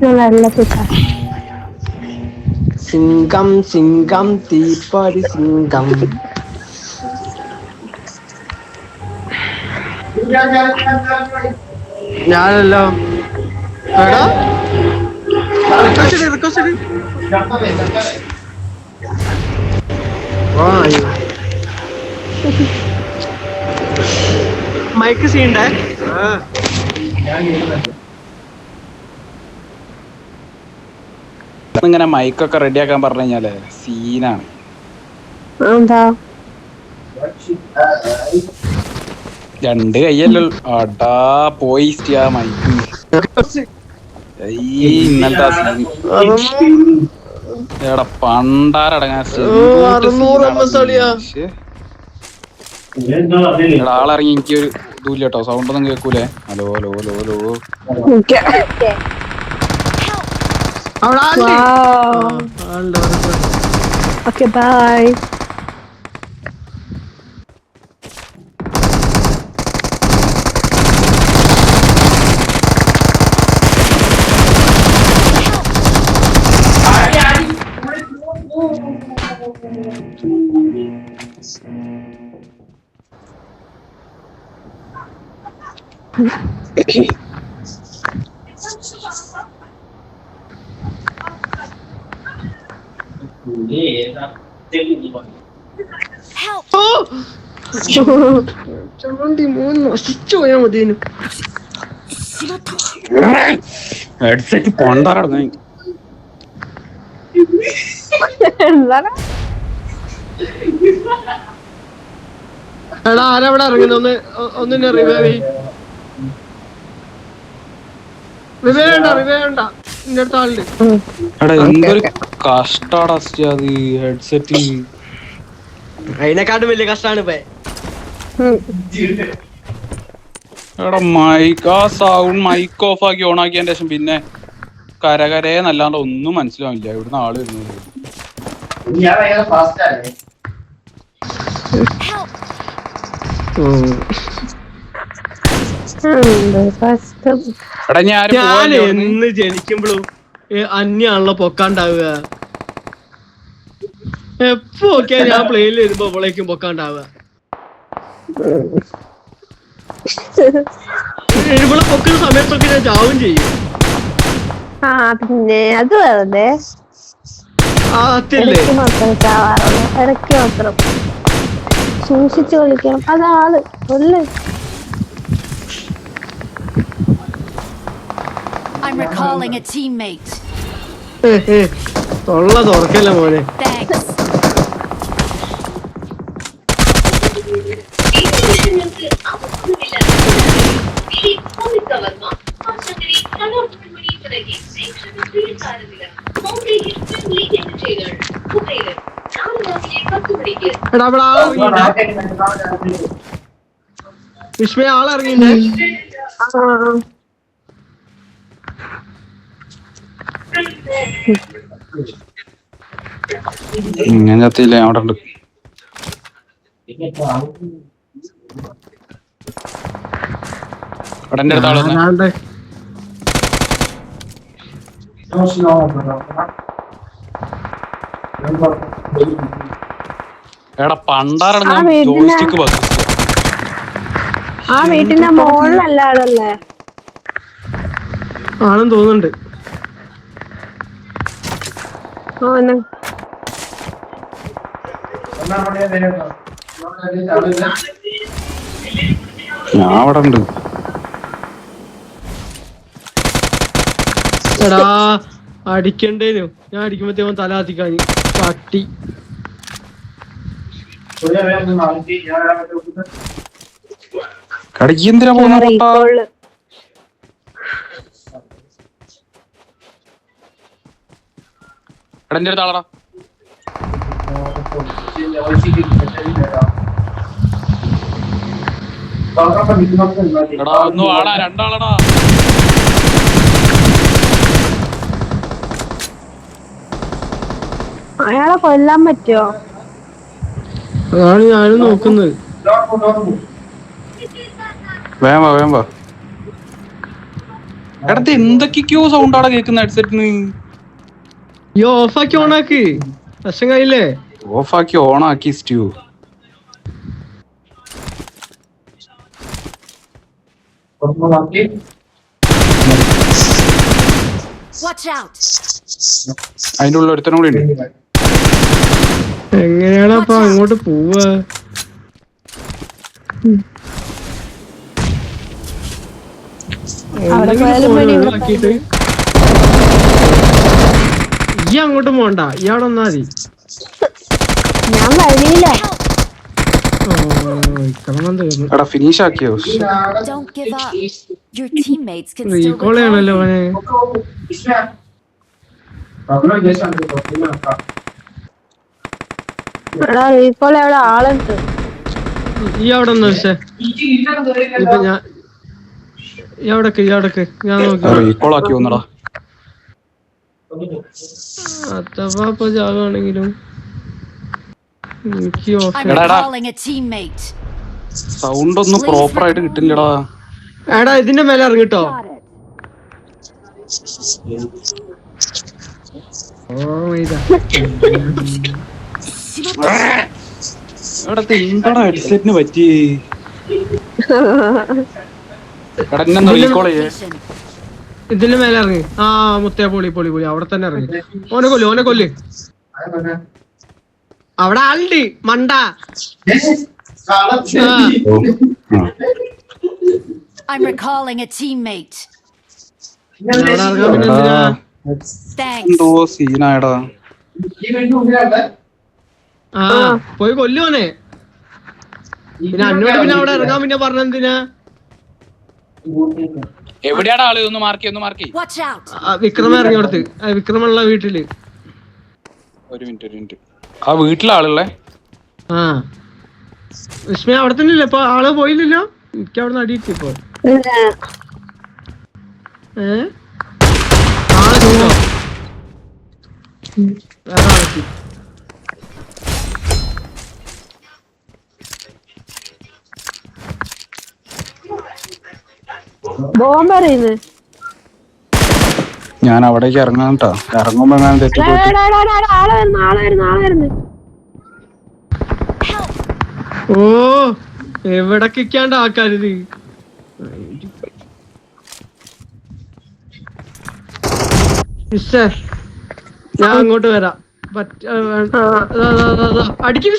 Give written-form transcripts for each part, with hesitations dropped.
നല്ല സുഖ. സിംഗം സിംഗം തീപ്പാടി സിംഗം. ഞാനല്ലോ എടാ റിക്വസ്റ്റ് മൈക്ക് സീണ്ടേ ഇങ്ങനെ മൈക്കൊക്കെ റെഡിയാക്കാൻ പറഞ്ഞു കഴിഞ്ഞാലേ സീനാണ്. എന്താ 2 കയ്യല്ലോ അടാ പോയി മൈക്ക്. ഇന്നലത്തെ സീൻ എടാ പണ്ടാരടങ്ങാൻ ആളിറങ്ങി. എനിക്കൊരു ഇതുമില്ല കേട്ടോ, സൗണ്ട് ഒന്നും കേൾക്കൂലേ. Hello hello hello hello. Okay bye. പോയാ മതിയേനു. ഹെഡ്സെറ്റ് കൊണ്ടാറടങ്ങാൻ. എടാ ആരവിടെ ഇറങ്ങുന്ന ഒന്നിനെ റിവൈവ് വേണ്ട എന്റെ അടുത്ത ആളുണ്ട്. എടാ എന്തൊരു കഷ്ടാടാ അത് ഹെഡ്സെറ്റ്. അതിനെക്കാട്ടും വലിയ കഷ്ടാണ് ഇപ്പൊ. എടാ മൈക്ക് ആ സൗണ്ട് മൈക്ക് ഓഫ് ആക്കി ഓൺ ആക്കിയതിന് ശേഷം പിന്നെ കരകരേന്നല്ലാണ്ട് ഒന്നും മനസ്സിലാവില്ല ഇവിടുന്ന് ആള് വരുന്നത്. എടാ ഞാൻ എന്ന് ജനിക്കുമ്പോഴും അന്യാണല്ലോ പൊക്കാണ്ടാവുക. എപ്പോ ഒക്കെ ഞാൻ പ്ലെയിനിൽ വരുമ്പോ അവളേക്കും പൊക്കാണ്ടാവുക. ഇവിടെ പൊക്കുന്ന സമയത്തൊക്കെ ഞാൻ ചാവും ചെയ്യും. പിന്നെ അത് വെറുതെ ഇടയ്ക്ക് മാത്രം ചാവാറുള്ളൂ. ഇടയ്ക്ക് മാത്രം സൂക്ഷിച്ചു കളിക്കണം. അതാള് ഒല്ലേ. I'm recalling a teammate. തൊള്ള തുറക്കല്ല മോനെ. Thanks. എടാ അവിടെ വിഷ്മയ ആളിറങ്ങിണ്ടേ. ഞാൻ ചത്തില്ലേ അവിടെ ഉണ്ട്. ഇവിടെ എന്റെ അടുത്ത ആള് എടാ പണ്ടാറടങ്ങാൻ ജോയിസ്റ്റിക്ക് ബഗ്. ആ വീട്ടിന്റെ മോളിലല്ല ആളല്ലേ ആണെന്ന് തോന്നുന്നുണ്ട്. ഞാൻ അവിടെ ഉണ്ട്. എടാ അടിക്കണ്ടേനു. ഞാൻ അടിക്കുമ്പോഴത്തേക്കും തല കത്തിക്കാഞ്ഞ് പട്ടി. എന്തിനാ പോകുന്ന എടന്റെ അടുത്ത് ആളടാ. എടാ ഒന്നും ആടാ രണ്ടാളടാ. അയാളെ കൊല്ലാൻ പറ്റുമോ? അതാണ് ഞാനും നോക്കുന്നത്. വേഗം വാ എടത്ത് എന്തൊക്കെയോ സൗണ്ട് അവിടെ കേൾക്കുന്ന ഹെഡ്സെറ്റിന്. ഈ ഓഫാക്കി ഓണാക്ക്, പ്രശ്നം കഴിയില്ലേ? ഓഫാക്കി ഓണാക്കി സ്റ്റ്യൂ. Watch out! അതിന്റെ ഉള്ളിൽ ഒരുത്തനും കൂടി ഉണ്ട്. എങ്ങനെയാണ് അപ്പൊ അങ്ങോട്ട് പോവാ? അവിടെ പോയാലും പേടി, ഇവിടെ ഒഴിവാക്കിയിട്ട് ഈ അങ്ങോട്ട് പോണ്ട, ഈ അവിടെ വന്നാ മതി. ഞാൻ വഴിയില്ല. എടാ ഫിനിഷ് ആക്കിയോ? Don't give up. Your teammates can still recall recall ചെയ്യണല്ലോ you. മോനെ. എടാ റീകോൾ എവിടെ ആളുണ്ട്? ഈ അവിടെ ഒന്ന് പക്ഷേ ഇപ്പൊ ഞാൻ ഈ അവിടക്ക് ഞാൻ നോക്കാം. റീകോൾ ആക്കി വന്നടാ. അഥവാ ഇപ്പൊ ജാവാണെങ്കിലും എനിക്ക് of. I'm recalling a teammate. Sound ഒന്നും പ്രോപ്പർ ആയിട്ട് കിട്ടില്ലടാ. എടാ ഇതിന്റെ മേലെ ഇറങ്ങിട്ടോ. ഹെഡ്സെറ്റിന് പറ്റി. റീകോൾ ചെയ്യേ. ഇതിന്റെ മേലെ ഇറങ്ങി. ആ മുത്തേ പൊളി അവിടെ തന്നെ ഇറങ്ങി. ഓനെ കൊല്ല്. അവിടെ ആളുണ്ട് മണ്ട. I'm recalling a teammate. അവിടെ ഇറങ്ങാൻ പിന്നെ എന്തിനാ? Thanks. എന്തോ സീനായടാ. ആ പോയി കൊല്ലുവനെ. പിന്നെ അന്നോട് പിന്നെ അവിടെ ഇറങ്ങാൻ പിന്നെ പറഞ്ഞെന്തിനാ? എവിടെയാടാ ആള്? ഒന്ന് മാർക്ക്. Watch out! വിക്രമ ഇറങ്ങി കൊടുത്ത്. വിക്രമുള്ള വീട്ടില്. ഒരു മിനിറ്റ്. ആ വീട്ടിലെ ആളുള്ളേ? ആ വിസ്മയ അവിടെ തന്നെ ഇല്ല ഇപ്പൊ? ആള് പോയില്ലല്ലോ. എനിക്ക് അവിടെ നിന്ന് അടിയിട്ടിപ്പോ. ആളെ ചെയ്തോ? വേറെ ആളെത്തി. ബോംബ് അറിയുന്നത്. ഞാൻ അവിടേക്ക് ഇറങ്ങാൻ കേട്ടോ. ഇറങ്ങുമ്പോ ഞാൻ തെറ്റിപ്പോയിട്ട്. ആളെ വരുന്നു. ഓ എവിടെ കിക്കാണ്ട് ആൾക്കാരിത്. ഞാൻ അങ്ങോട്ട് വരാം. അടിക്കടി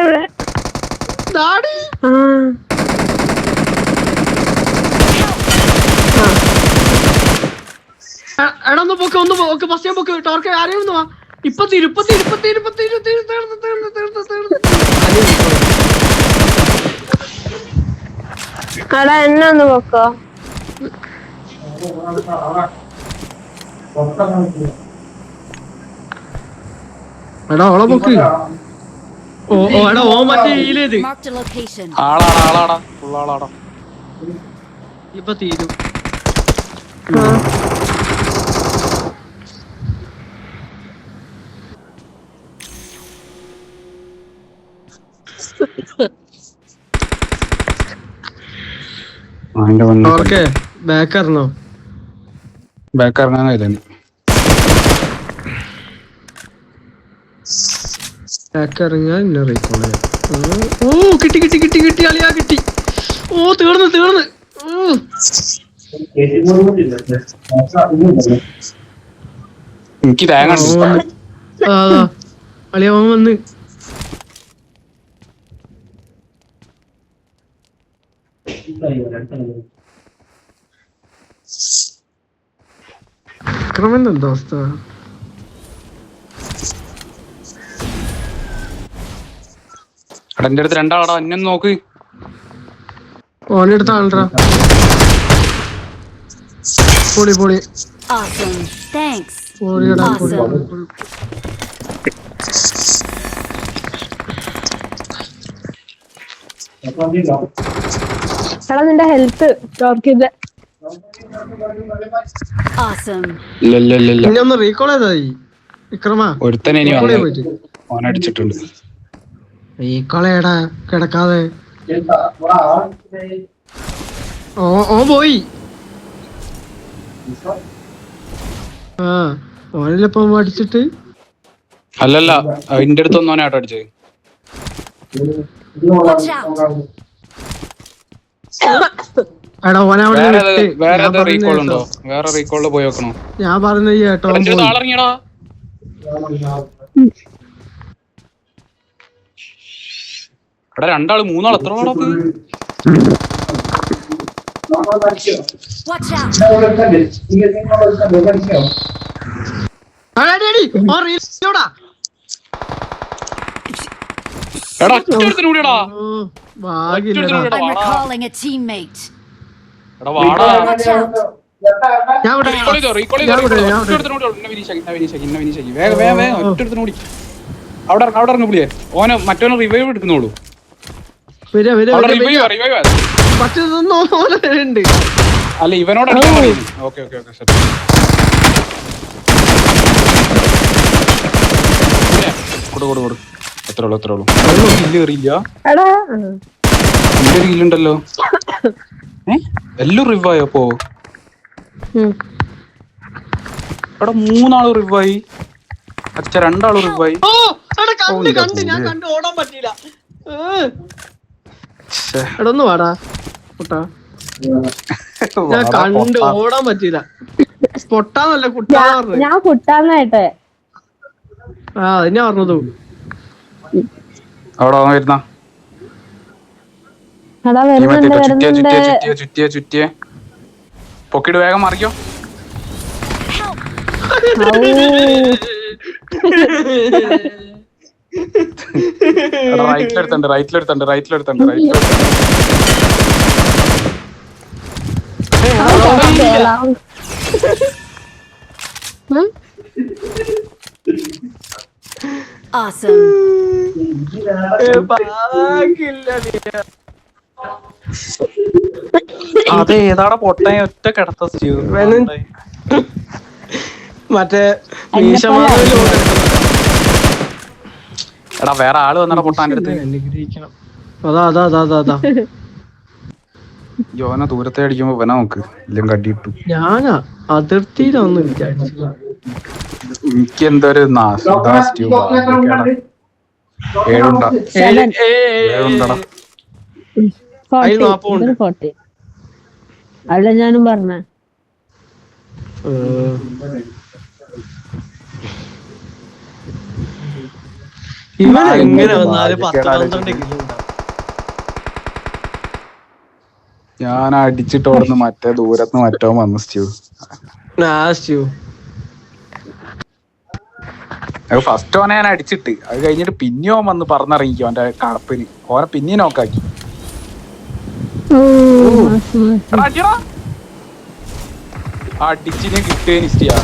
എവിടെ? ദാടി. എടാ ഒന്ന് പോക്ക് ബസ് ഞാൻ പോക്ക്. ടോർക്ക് ആരെയും ഒന്ന് വാ. ഇപ്പൊ തീരും. എടാ എന്നെ ഒന്ന് പോക്കോ. എടാ ഓളെ പോക്ക്. എടാ ഓ മറ്റേ ഈലേത്. Marked a location. ആളാടാ ഫുൾ ആളാടാ. ഇപ്പൊ തീരും. Okay back ഇറങ്ങോ? ബാക്ക് ഇറങ്ങാൻ കഴിയില്ല. ബാക്ക് ഇറങ്ങാൻ ഇന്നെ റീകോൾ ചെയ്യാം. ഓ കിട്ടി അളിയാ കിട്ടി. ഓ തീർന്ന്. എനിക്ക് തേങ്ങ അളിയ അവൻ വന്ന്. വിക്രമന്റെ എന്താ അവസ്ഥ? എന്റെ അടുത്ത് രണ്ടാളാടാ. എന്നെ നോക്ക്. ഓനെടുത്ത ആളാ. പൊളി. Awesome. Thanks. പൊളിയടാ പൊളി. എടാ നിന്റെ ഹെൽത്ത് ടോർക്കിന്റെ. Awesome. ഇല്ല. ഇനി ഒന്ന് റീകോൾ ചെയ്തായി വിക്രമ. ഒരുത്തനെ ഇനി ഓനടിച്ചിട്ടുണ്ട്. റീകോൾ ചെയ്യടാ കിടക്കാതെ. ഓൻ പോയി. ആ ഓനല്ലപ്പം അടിച്ചിട്ട്. അല്ലല്ല അതിന്റെ അടുത്ത് ഒന്നോനെ ആട്ടോ അടിച്ചത്. Watch out! എടാ ഓനവിടെ വേറെ റീകോൾ ഉണ്ടോ? വേറെ റീകോളിൽ പോയി വെക്കണോ? ഞാൻ പറഞ്ഞ കേട്ടോ. ആളിറങ്ങിയടാ. എടാ 2 ആള് 3 ആൾ എത്ര ആളാ? Watch out! എടാ ഒറ്റൊരുത്തിന് കൂടിയടാ. I'm recalling a teammate. എടാ വാടാ. Watch out! റീകോൾ ചെയ്തോ. ഒറ്റൊരുത്തിന് കൂടി. ഇന്ന വിനീശാക്കി. വേഗം ഒറ്റൊരുത്തിന് കൂടി. അവിടെ ഇറങ്ങി പുള്ളിയെ. ഓനെ മറ്റോനെ റിവൈവ് എടുക്കുന്നോളൂ. അല്ല ഇവനോട് അടിക്കാൻ പറയുന്നു. ഓക്കെ കൊടു. എത്ര ഉള്ളു കില്ല് കയറിയില്ല. എന്റെ കില്ലുണ്ടല്ലോ. എല്ലാം റിവായോ അപ്പോ? എടാ 3 ആള് റിവായി. അച്ഛ 2 ആള് റിവായി. ഓടാൻ പറ്റില്ല. എടൊന്ന് വാടാ കുട്ടാ. ഞാൻ കണ്ട് ഓടാൻ പറ്റില്ല. പൊട്ടാന്നല്ല കുട്ടാന്ന് പറഞ്ഞു. ഞാൻ കുട്ടാന്നായിട്ടെ. ആ അത് ഞാൻ പറഞ്ഞത്. അവിടെ വരുന്ന ചുറ്റിയ പൊക്കിട്ട് വേഗം മറിക്കോ. റൈറ്റിലെടുത്തുണ്ട് Awesome. അതെ ഏതാടെ പൊട്ടാൻ ഒറ്റ കിടത്ത മറ്റേ എടാ വേറെ ആള് വന്നടാ പൊട്ടാൻ്റെ അടുത്ത്. അതാ യോന ദൂരത്തെ അടിക്കുമ്പോ വന നോക്ക് എല്ലാം കടിയിട്ടു. ഞാനാ അതിർത്തിയിലൊന്നും വിചാരിച്ചില്ല. എനിക്ക് എന്തൊരു അല്ല ഞാനും പറഞ്ഞ ഇവൻ എങ്ങനെ വന്നാലും 10-12 കിലോ ഉണ്ടാവും. ഞാൻ അടിച്ചിട്ട് ഓടുന്നു. മറ്റേ ദൂരത്ത് മറ്റോ വന്നു സ്റ്റ്യൂ. ഫസ്റ്റ് ഓനെ ഞാൻ അടിച്ചിട്ട് അത് കഴിഞ്ഞിട്ട് പിന്നെയോ വന്ന് പറഞ്ഞിറങ്ങിക്കോ അവന്റെ കടപ്പിന്. ഓനെ പിന്നെ നോക്കാക്കി. അടിച്ചിനെ കിട്ടിയ നിശ്ചയാ.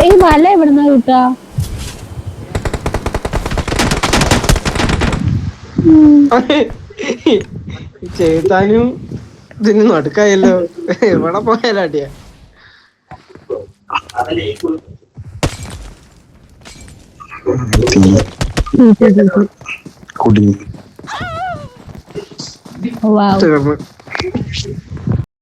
ഈ മല എവിടുന്ന കിട്ടാ? ചേത്താനും ഇതിന് നടുക്കായല്ലോ. എവിടെ പോയാലടിയാ. Wow.